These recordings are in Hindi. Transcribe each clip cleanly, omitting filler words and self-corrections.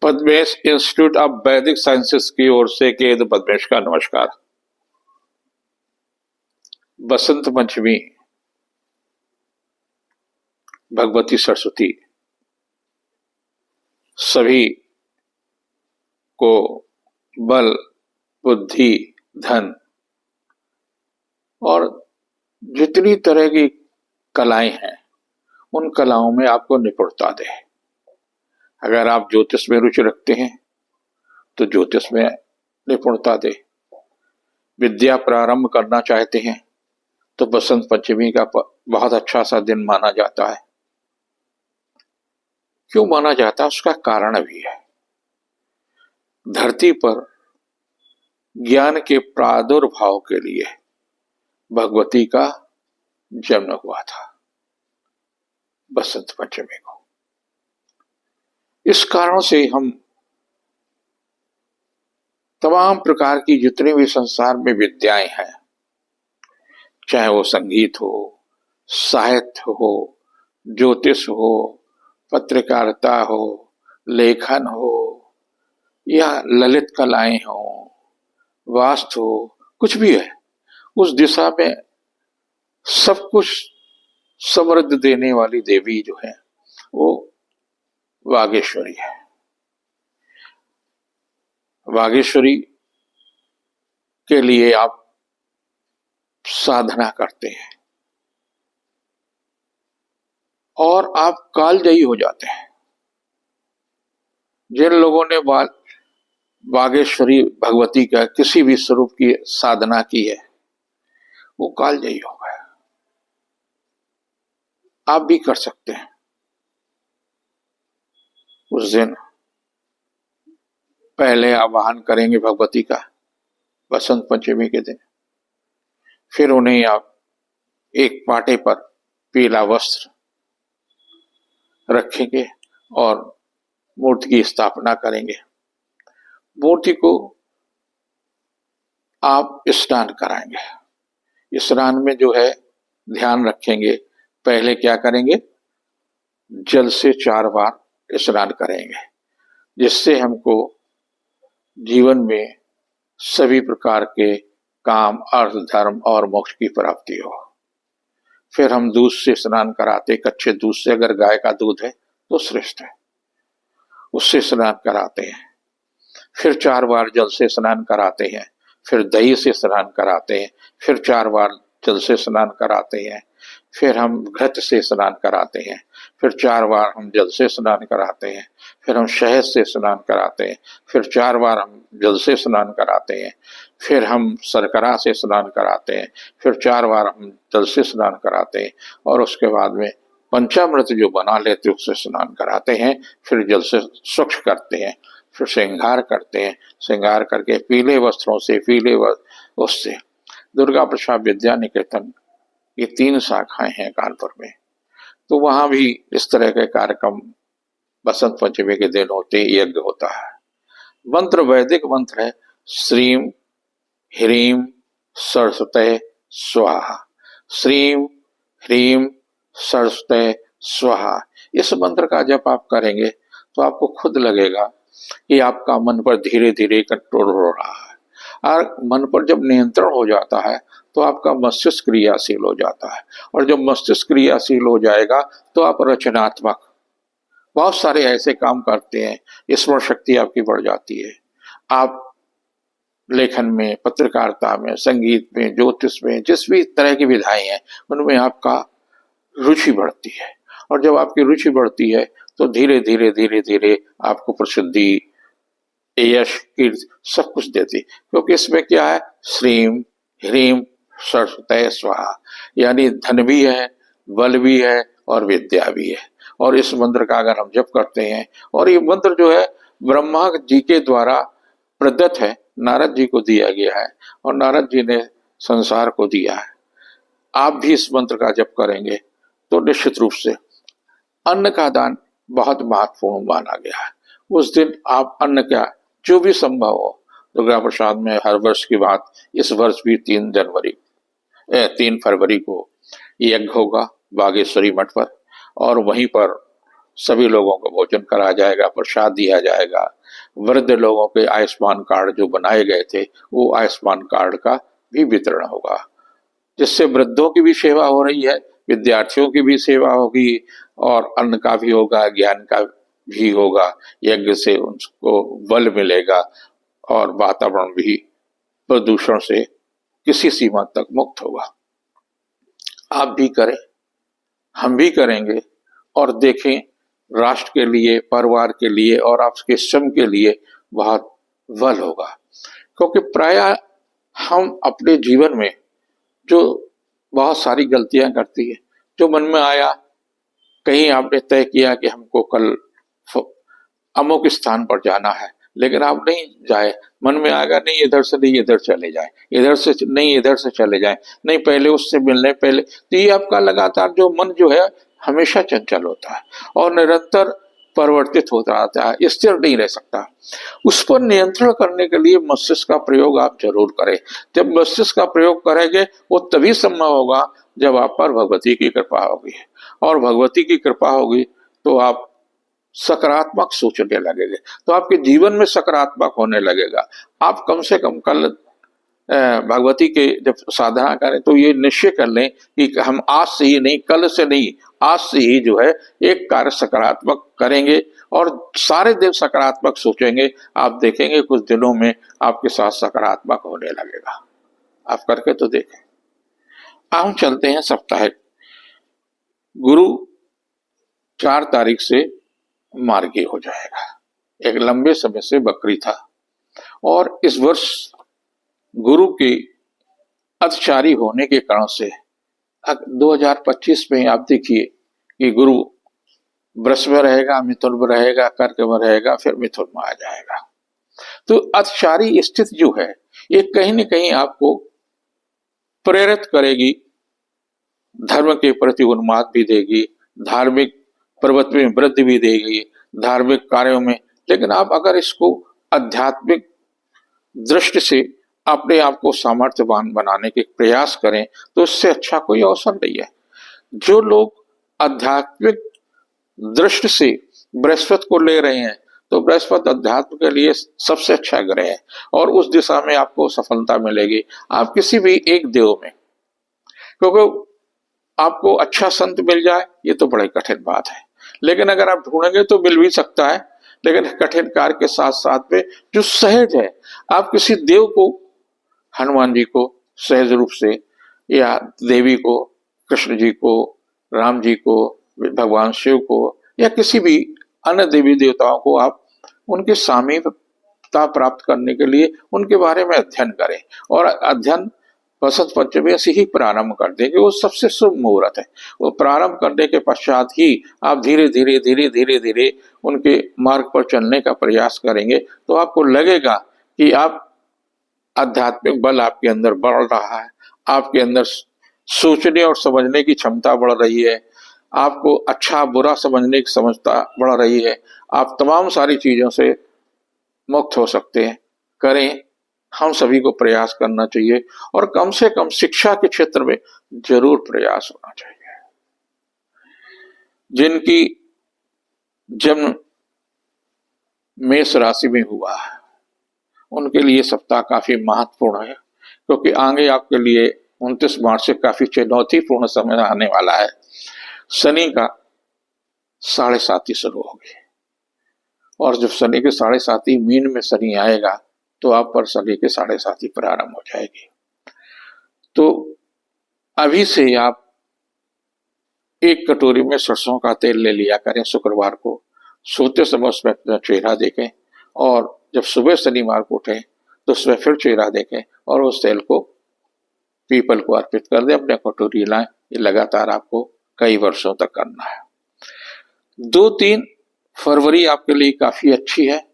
पद्मेश इंस्टीट्यूट ऑफ वैदिक साइंसेस की ओर से केद पद्मेश का नमस्कार। बसंत पंचमी भगवती सरस्वती सभी को बल, बुद्धि, धन और जितनी तरह की कलाएं हैं उन कलाओं में आपको निपुणता दे। अगर आप ज्योतिष में रुचि रखते हैं तो ज्योतिष में निपुणता दे। विद्या प्रारंभ करना चाहते हैं तो बसंत पंचमी का बहुत अच्छा सा दिन माना जाता है। क्यों माना जाता है उसका कारण भी है। धरती पर ज्ञान के प्रादुर्भाव के लिए भगवती का जन्म हुआ था बसंत पंचमी को। इस कारण से हम तमाम प्रकार की जितनी भी संसार में विद्याएं हैं, चाहे वो संगीत हो, साहित्य हो, ज्योतिष हो, पत्रकारिता हो, लेखन हो या ललित कलाएं हो, वास्तु हो, कुछ भी है, उस दिशा में सब कुछ समृद्धि देने वाली देवी जो है वो वागेश्वरी है। वागेश्वरी के लिए आप साधना करते हैं और आप कालजयी हो जाते हैं। जिन लोगों ने वागेश्वरी भगवती का किसी भी स्वरूप की साधना की है वो कालजयी हो गए। आप भी कर सकते हैं। उस दिन पहले आवाहन करेंगे भगवती का बसंत पंचमी के दिन, फिर उन्हें आप एक पाटे पर पीला वस्त्र रखेंगे और मूर्ति की स्थापना करेंगे। मूर्ति को आप स्नान कराएंगे। स्नान में जो है ध्यान रखेंगे, पहले क्या करेंगे, जल से 4 बार स्नान करेंगे, जिससे हमको जीवन में सभी प्रकार के काम, अर्थ, धर्म और मोक्ष की प्राप्ति हो। फिर हम दूध से स्नान कराते, कच्चे दूध से, अगर गाय का दूध है तो श्रेष्ठ है, उससे स्नान कराते हैं। फिर 4 बार जल से स्नान कराते हैं, फिर दही से स्नान कराते हैं, फिर 4 बार जल से स्नान कराते हैं, फिर हम घृत से स्नान कराते हैं, फिर 4 बार हम जल से स्नान कराते हैं, फिर हम शहद से स्नान कराते हैं, फिर 4 बार हम जल से स्नान कराते हैं, फिर हम शर्करा से स्नान कराते हैं, फिर 4 बार हम जल से स्नान कराते हैं और उसके बाद में पंचामृत जो बना लेते उससे स्नान कराते हैं। फिर जल से स्वच्छ करते हैं, फिर श्रृंगार करते हैं, श्रृंगार करके पीले वस्त्रों से, उससे दुर्गा प्रसाद विद्या निकेतन ये 3 शाखाएं हैं कानपुर में, तो वहां भी इस तरह के कार्यक्रम बसंत पंचमी के दिन होते, यज्ञ होता है। मंत्र वैदिक मंत्र है श्रीम ह्रीम सरस्वती स्वाहा। श्रीम ह्रीम सरस्वती स्वाहा, इस मंत्र का जप आप करेंगे तो आपको खुद लगेगा कि आपका मन पर धीरे धीरे कंट्रोल हो रहा है। और मन पर जब नियंत्रण हो जाता है तो आपका मस्तिष्क क्रियाशील हो जाता है, और जब मस्तिष्क क्रियाशील हो जाएगा तो आप रचनात्मक बहुत सारे ऐसे काम करते हैं, स्मरण शक्ति आपकी बढ़ जाती है। आप लेखन में, पत्रकारिता में, संगीत में, ज्योतिष में, जिस भी तरह की विधाएं हैं उनमें आपका रुचि बढ़ती है, और जब आपकी रुचि बढ़ती है तो धीरे धीरे धीरे धीरे आपको प्रसिद्धि, यश, कीर्ति सब कुछ देती, क्योंकि इसमें क्या है, श्रीम ह्रीम सरस्वती स्वाहा, यानी धन भी है, बल भी है और विद्या भी है। और इस मंत्र का अगर हम जप करते हैं, और ये मंत्र जो है ब्रह्मा जी के द्वारा प्रदत्त है, नारद जी को दिया गया है और नारद जी ने संसार को दिया है। आप भी इस मंत्र का जप करेंगे तो निश्चित रूप से अन्न का दान बहुत महत्वपूर्ण माना गया है। उस दिन आप अन्न का जो भी संभव हो, दुर्गा प्रसाद में हर वर्ष की बात, इस वर्ष भी 3 फरवरी को यज्ञ होगा बागेश्वरी मठ पर, और वहीं पर सभी लोगों को भोजन कराया जाएगा, प्रसाद दिया जाएगा। वृद्ध लोगों के आयुष्मान कार्ड जो बनाए गए थे वो आयुष्मान कार्ड का भी वितरण होगा, जिससे वृद्धों की भी सेवा हो रही है, विद्यार्थियों की भी सेवा होगी और अन्न का भी होगा, ज्ञान का भी होगा। यज्ञ से उनको बल मिलेगा और वातावरण भी प्रदूषण से किसी सीमा तक मुक्त होगा। आप भी करें, हम भी करेंगे और देखें, राष्ट्र के लिए, परिवार के लिए और आपके स्वयं के लिए बहुत बल होगा। क्योंकि प्रायः हम अपने जीवन में जो बहुत सारी गलतियां करती है, जो मन में आया, कहीं आपने तय किया कि हमको कल अमुक स्थान पर जाना है, लेकिन आप नहीं जाए, मन में आएगा नहीं इधर से नहीं इधर चले जाए, इधर से नहीं इधर से चले जाए, नहीं पहले उससे मिलने पहले, तो ये आपका लगातार जो मन जो है हमेशा चंचल होता है और निरंतर परिवर्तित होता रहता है, स्थिर नहीं रह सकता। उस पर नियंत्रण करने के लिए मस्तिष्क का प्रयोग आप जरूर करें। जब मस्तिष्क का प्रयोग करेंगे वो तभी संभव होगा जब आप पर भगवती की कृपा होगी, और भगवती की कृपा होगी तो आप सकारात्मक सोचने लगेंगे, तो आपके जीवन में सकारात्मक होने लगेगा। आप कम से कम कल भगवती के जब साधना करें तो ये निश्चय कर लें कि हम आज से ही नहीं, कल से नहीं, आज से ही जो है एक कार्य सकारात्मक करेंगे और सारे दिन सकारात्मक सोचेंगे। आप देखेंगे कुछ दिनों में आपके साथ सकारात्मक होने लगेगा। आप करके तो देखें। हम चलते हैं साप्ताहिक। गुरु 4 तारीख से मार्गी हो जाएगा। एक लंबे समय से बकरी था और इस वर्ष गुरु के अतिचारी होने के कारण से 2025 में आप देखिए कि गुरु वृष में रहेगा, मिथुन में रहेगा, कर्क में रहेगा, फिर मिथुन में आ जाएगा। तो अतिचारी स्थिति जो है ये कहीं न कहीं आपको प्रेरित करेगी, धर्म के प्रति उन्माद भी देगी, धार्मिक प्रवृत्ति में वृद्धि भी देगी, धार्मिक कार्यों में। लेकिन आप अगर इसको आध्यात्मिक दृष्टि से अपने आप को सामर्थ्यवान बनाने के प्रयास करें तो इससे अच्छा कोई अवसर नहीं है। जो लोग आध्यात्मिक दृष्टि से बृहस्पति को ले रहे हैं तो बृहस्पति अध्यात्म के लिए सबसे अच्छा ग्रह है और उस दिशा में आपको सफलता मिलेगी। आप किसी भी एक देव में, क्योंकि आपको अच्छा संत मिल जाए ये तो बड़ी कठिन बात है, लेकिन अगर आप ढूंढेंगे तो मिल भी सकता है। लेकिन कठिन कार्य के साथ साथ में जो सहज है, आप किसी देव को, हनुमान जी को सहज रूप से, या देवी को, कृष्ण जी को, राम जी को, भगवान शिव को, या किसी भी अन्य देवी देवताओं को आप उनके सामीप्यता प्राप्त करने के लिए उनके बारे में अध्ययन करें। और अध्ययन वसंत पंचमी से ही प्रारंभ कर देंगे, वो सबसे शुभ मुहूर्त है। वो प्रारंभ करने के पश्चात ही आप धीरे धीरे धीरे धीरे धीरे उनके मार्ग पर चलने का प्रयास करेंगे तो आपको लगेगा कि आप आध्यात्मिक बल आपके अंदर बढ़ रहा है, आपके अंदर सोचने और समझने की क्षमता बढ़ रही है, आपको अच्छा बुरा समझने की समझता बढ़ रही है, आप तमाम सारी चीजों से मुक्त हो सकते हैं। करें, हम सभी को प्रयास करना चाहिए और कम से कम शिक्षा के क्षेत्र में जरूर प्रयास होना चाहिए। जिनकी जन्म मेष राशि में हुआ है उनके लिए सप्ताह काफी महत्वपूर्ण है, क्योंकि आगे आपके लिए 29 मार्च से काफी चुनौतीपूर्ण समय आने वाला है। शनि का 7.5 शुरू होगी और जब शनि के 7.5 मीन में शनि आएगा तो आप पर शनि के 7.5 प्रारंभ हो जाएगी। तो अभी से आप एक कटोरी में सरसों का तेल ले लिया करें शुक्रवार को, सोते समय उसमें अपना चेहरा देखें और जब सुबह शनिवार को उठें तो उसमें फिर चेहरा देखें और उस तेल को पीपल को अर्पित कर दें, अपने कटोरी लाएं। ये लगातार आपको कई वर्षों तक करना है। 2-3 फरवरी आपके लिए काफी अच्छी है।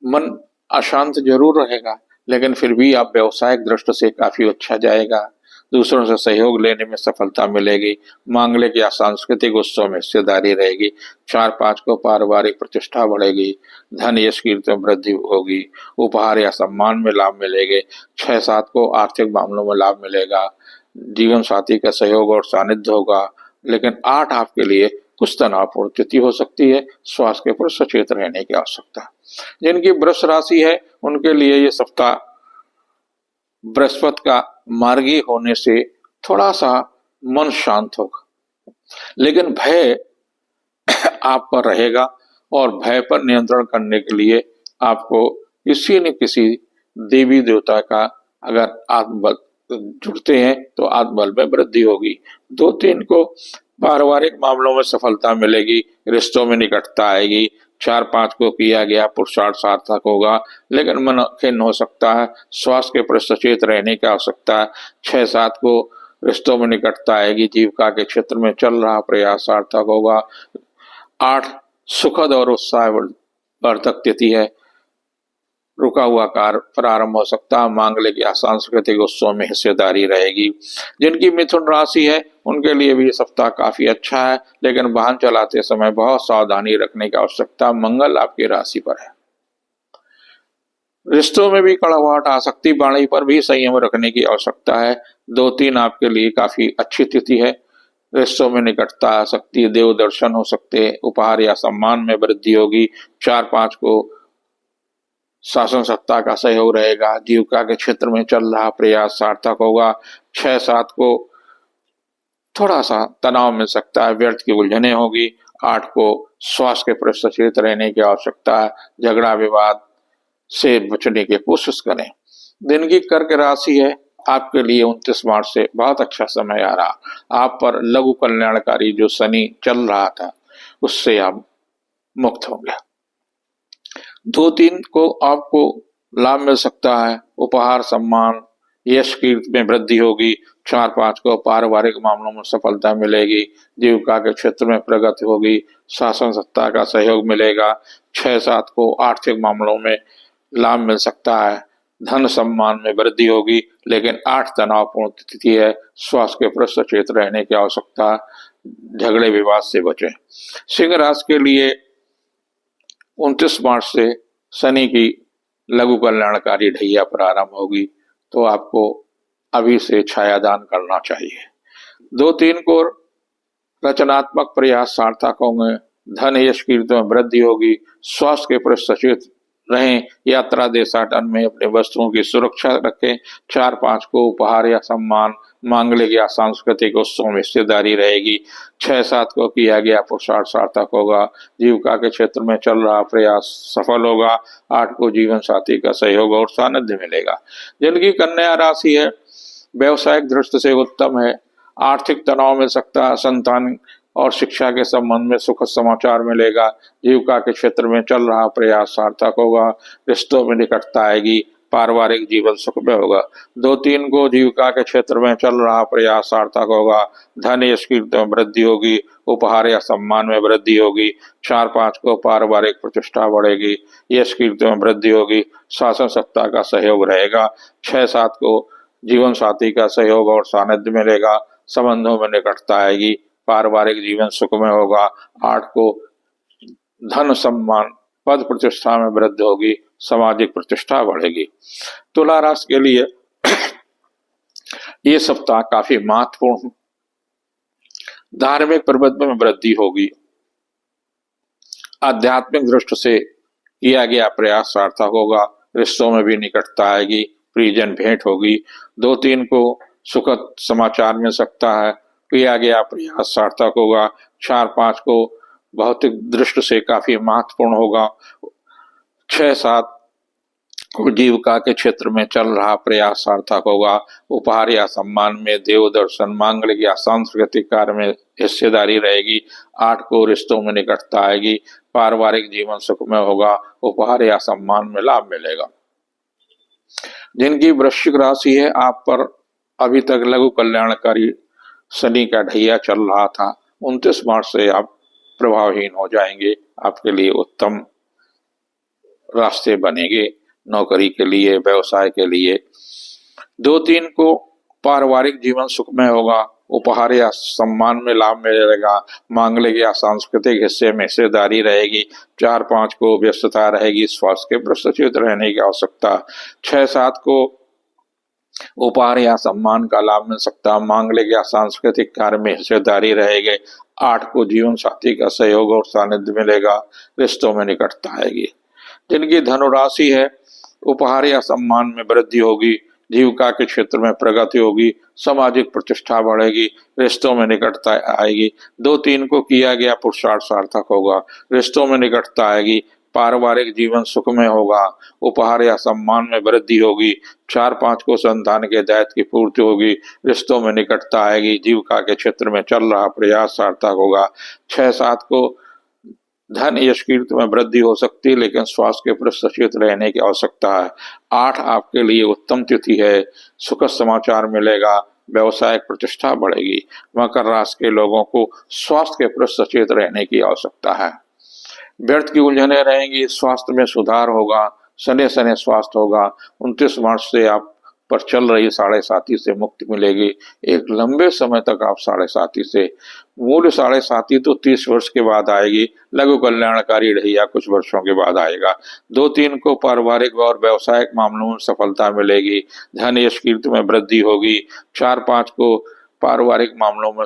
मन अशांत जरूर रहेगा लेकिन फिर भी आप व्यवसायिक दृष्टि से काफी अच्छा जाएगा। दूसरों से सहयोग लेने में सफलता मिलेगी। मांगलिक या सांस्कृतिक उत्सव में हिस्सेदारी रहेगी। 4-5 को पारिवारिक प्रतिष्ठा बढ़ेगी। धन यश कीर्ति में वृद्धि होगी। उपहार या सम्मान में लाभ मिलेंगे। 6-7 को आर्थिक मामलों में लाभ मिलेगा। जीवन साथी का सहयोग और सानिध्य होगा। लेकिन 8 आपके लिए कुछ तनावपूर्ण तिथि हो सकती है, स्वास्थ्य के प्रति सचेत रहने की आवश्यकता। जिनकी वृष राशि है उनके लिए ये सप्ताह बृहस्पति का मार्गी होने से थोड़ा सा मन शांत होगा, लेकिन भय आप पर रहेगा और भय पर नियंत्रण करने के लिए आपको किसी न किसी देवी देवता का अगर आत्मबल जुड़ते हैं तो आत्मबल में वृद्धि होगी। 2-3 को पारिवारिक मामलों में सफलता मिलेगी, रिश्तों में निकटता आएगी। 4-5 को किया गया पुरुषार्थ सार्थक होगा, लेकिन मन खिन्न हो सकता है, स्वास्थ्य के प्रति सचेत रहने की आवश्यकता है। 6-7 को रिश्तों में निकटता आएगी, जीविका के क्षेत्र में चल रहा प्रयास सार्थक होगा। 8 सुखद और उत्साहवर्धक तिथि है, रुका हुआ कार्य प्रारंभ हो सकता है, मांगलिक या सांस्कृतिक उत्सव में हिस्सेदारी रहेगी। जिनकी मिथुन राशि है उनके लिए भी ये सप्ताह काफी अच्छा है, लेकिन वाहन चलाते समय बहुत सावधानी रखने की आवश्यकता। मंगल आपकी राशि पर है, रिश्तों में भी कड़वाहट आ सकती, वाणी पर भी संयम रखने की आवश्यकता है। 2-3 आपके लिए काफी अच्छी तिथि है, रिश्तों में निकटता आ सकती है, देव दर्शन हो सकते हैं, उपहार या सम्मान में वृद्धि होगी। 4-5 को शासन सत्ता का सहयोग रहेगा, जीविका के क्षेत्र में चल रहा प्रयास सार्थक होगा। 6-7 को थोड़ा सा तनाव मिल सकता है, व्यर्थ की उलझने होगी। 8 को स्वास्थ्य के प्रति सचेत रहने की आवश्यकता है, झगड़ा विवाद से बचने की कोशिश करें। दिन की कर्क राशि है, आपके लिए 29 मार्च से बहुत अच्छा समय आ रहा, आप पर लघु कल्याणकारी जो शनि चल रहा था उससे आप मुक्त होंगे। 2-3 को आपको लाभ मिल सकता है, उपहार सम्मान यश कीर्ति में वृद्धि होगी। 4-5 को पारिवारिक मामलों में सफलता मिलेगी, जीविका के क्षेत्र में प्रगति होगी, शासन सत्ता का सहयोग मिलेगा। 6-7 को आर्थिक मामलों में लाभ मिल सकता है, धन सम्मान में वृद्धि होगी, लेकिन 8 तनावपूर्ण तिथि है, स्वास्थ्य के प्रति सचेत रहने की आवश्यकता, झगड़े विवाद से बचें। सिंह राशि के लिए 29 मार्च से शनि की लघु कल्याणकारी ढैया प्रारंभ होगी, तो आपको अभी से छायादान करना चाहिए। 2-3 को रचनात्मक प्रयास सार्थक होंगे, धन यश कीर्ति में वृद्धि होगी, स्वास्थ्य के प्रति सचेत रहें, यात्रा देशाटन में अपने वस्तुओं की सुरक्षा रखें। 4-5 को उपहार या सम्मान, मांगलिक या सांस्कृतिक उत्सव में हिस्सेदारी रहेगी। 6-7 को किया गया पुरुषार्थ सार्थक होगा, जीविका के क्षेत्र में चल रहा प्रयास सफल होगा। 8 को जीवन साथी का सहयोग और सानिध्य मिलेगा। जिनकी कन्या राशि है व्यवसायिक दृष्टि से उत्तम है, आर्थिक तनाव मिल सकता है, संतान और शिक्षा के संबंध में सुखद समाचार मिलेगा, जीविका के क्षेत्र में चल रहा प्रयास सार्थक होगा, रिश्तों में निकटता आएगी, पारिवारिक जीवन सुखमय होगा। 2-3 को जीविका के क्षेत्र में चल रहा प्रयास सार्थक होगा, धन यश कीर्ति में वृद्धि होगी, उपहार या सम्मान में वृद्धि होगी। 4-5 को पारिवारिक प्रतिष्ठा बढ़ेगी, यश कीर्ति में वृद्धि होगी, शासन सत्ता का सहयोग रहेगा। 6-7 को जीवन साथी का सहयोग और सानिध्य मिलेगा, संबंधों में निकटता आएगी, पारिवारिक जीवन सुखमय होगा। 8 को धन सम्मान पद प्रतिष्ठा में वृद्धि होगी, सामाजिक प्रतिष्ठा बढ़ेगी। तुला राशि के लिए ये सप्ताह काफी महत्वपूर्ण, धार्मिक प्रबंध में वृद्धि होगी, आध्यात्मिक दृष्टि से किया गया प्रयास सार्थक होगा, रिश्तों में भी निकटता आएगी, प्रियजन भेंट होगी। 2-3 को सुखद समाचार मिल सकता है, किया गया प्रयास सार्थक होगा। 4-5 को भौतिक दृष्टि से काफी महत्वपूर्ण होगा। 6-7 को जीविका के क्षेत्र में चल रहा प्रयास सार्थक होगा, उपहार या सम्मान में देव दर्शन, मांगलिक या सांस्कृतिक कार्य में हिस्सेदारी रहेगी। 8 को रिश्तों में निकटता आएगी, पारिवारिक जीवन सुखमय होगा, उपहार या सम्मान में लाभ मिलेगा। जिनकी वृश्चिक राशि है, आप पर अभी तक लघु कल्याणकारी शनि का ढैया चल रहा था, 29 मार्च से आप प्रभावहीन हो जाएंगे, आपके लिए उत्तम रास्ते बनेंगे, नौकरी के लिए, व्यवसाय के लिए। 2-3 को पारिवारिक जीवन सुखमय होगा, उपहार या सम्मान में लाभ मिलेगा, मांगलिक या सांस्कृतिक हिस्से में हिस्सेदारी रहेगी। 4-5 को व्यस्तता रहेगी, स्वास्थ्य के प्रति सचेत रहने की आवश्यकता। 6-7 को उपहार या सम्मान का लाभ मिल सकता है, मांगलिक या सांस्कृतिक कार्य में हिस्सेदारी रहेगी। 8 को जीवन साथी का सहयोग और सानिध्य मिलेगा, रिश्तों में निकटता आएगी। जिनकी धनुराशि है, उपहार या सम्मान में वृद्धि होगी, जीविका के क्षेत्र में प्रगति होगी, सामाजिक प्रतिष्ठा बढ़ेगी, रिश्तों में निकटता आएगी। 2-3 को किया गया पुरुषार्थ सार्थक होगा, रिश्तों में निकटता आएगी, पारिवारिक जीवन सुखमय होगा, उपहार या सम्मान में वृद्धि होगी। 4-5 को संतान के दायित्व की पूर्ति होगी, रिश्तों में निकटता आएगी, जीविका के क्षेत्र में चल रहा प्रयास सार्थक होगा। 6-7 को धन यश कीर्ति में वृद्धि हो सकती है, लेकिन स्वास्थ्य के प्रति सचेत रहने की आवश्यकता है। 8 आपके लिए उत्तम तिथि है, सुखद समाचार मिलेगा, व्यवसायिक प्रतिष्ठा बढ़ेगी। मकर राशि के लोगों को स्वास्थ्य के प्रति सचेत रहने की आवश्यकता है। व्यर्थ की उलझने रहेंगी, स्वास्थ्य में सुधार होगा, सने सने स्वास्थ्य होगा। 29 मार्च से आप पर चल रही साढ़े साथी से मुक्ति मिलेगी। एक लंबे समय तक आप साढ़े साथी से, मूल साढ़े साथी तो 30 वर्ष के बाद आएगी, लघु कल्याणकारी रहिया कुछ वर्षों के बाद आएगा। 2-3 को पारिवारिक और व्यवसायिक मामलों में सफलता मिलेगी, धन यश कीर्ति में वृद्धि होगी। 4-5 को पारिवारिक मामलों में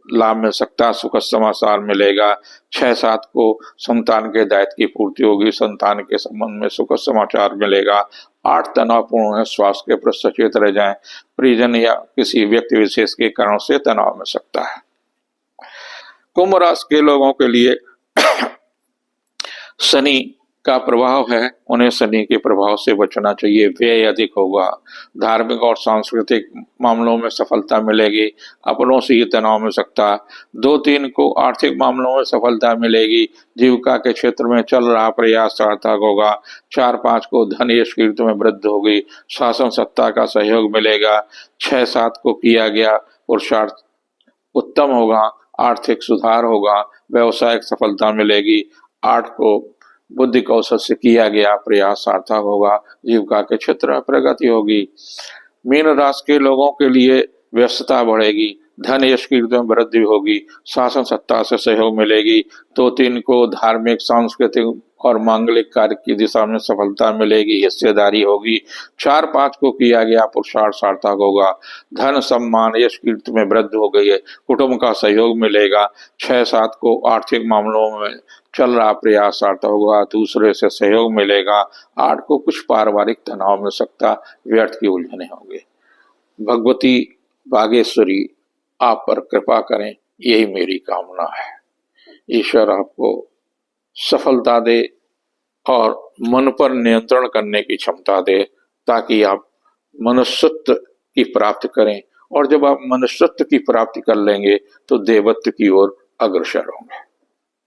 लाभ मिल सकता है, सुखद समाचार मिलेगा। 6-7 को संतान के दायित्व की पूर्ति होगी, संतान के संबंध में सुखद समाचार मिलेगा। 8 तनावपूर्ण है, स्वास्थ्य के प्रति सचेत रह जाएं, परिजन या किसी व्यक्ति विशेष के कारण से तनाव मिल सकता है। कुंभ राशि के लोगों के लिए शनि का प्रभाव है, उन्हें शनि के प्रभाव से बचना चाहिए। व्यय अधिक होगा, धार्मिक और सांस्कृतिक मामलों में सफलता मिलेगी, अपनों से ही तनाव मिल सकता है। 2-3 को आर्थिक मामलों में सफलता मिलेगी, जीविका के क्षेत्र में चल रहा प्रयास सार्थक होगा। 4-5 को धन यश कीर्ति में वृद्धि होगी, शासन सत्ता का सहयोग मिलेगा। 6-7 को किया गया पुरुषार्थ उत्तम होगा, आर्थिक सुधार होगा, व्यवसायिक सफलता मिलेगी। 8 को बुद्धि कौशल से किया गया प्रयास सार्थक होगा, जीविका के क्षेत्र में प्रगति होगी। मीन राशि के लोगों के लिए व्यस्तता बढ़ेगी, धन यश कीर्ति में वृद्धि होगी, शासन सत्ता से सहयोग मिलेगी। 2-3 को धार्मिक सांस्कृतिक और मांगलिक कार्य की दिशा में सफलता मिलेगी, हिस्सेदारी होगी। 4-5 को किया गया पुरुषार्थ सार्थक होगा, धन सम्मान यश कीर्ति में वृद्धि हो गई है, कुटुंब का सहयोग मिलेगा। 6-7 को आर्थिक मामलों में चल रहा प्रयास सार्थक होगा, दूसरे से सहयोग मिलेगा। 8 को कुछ पारिवारिक तनाव मिल सकता, व्यर्थ की उलझने होंगे। भगवती बागेश्वरी आप पर कृपा करें, यही मेरी कामना है। ईश्वर आपको सफलता दे और मन पर नियंत्रण करने की क्षमता दे, ताकि आप मनुष्यत्व की प्राप्ति करें, और जब आप मनुष्यत्व की प्राप्ति कर लेंगे तो देवत्व की ओर अग्रसर होंगे।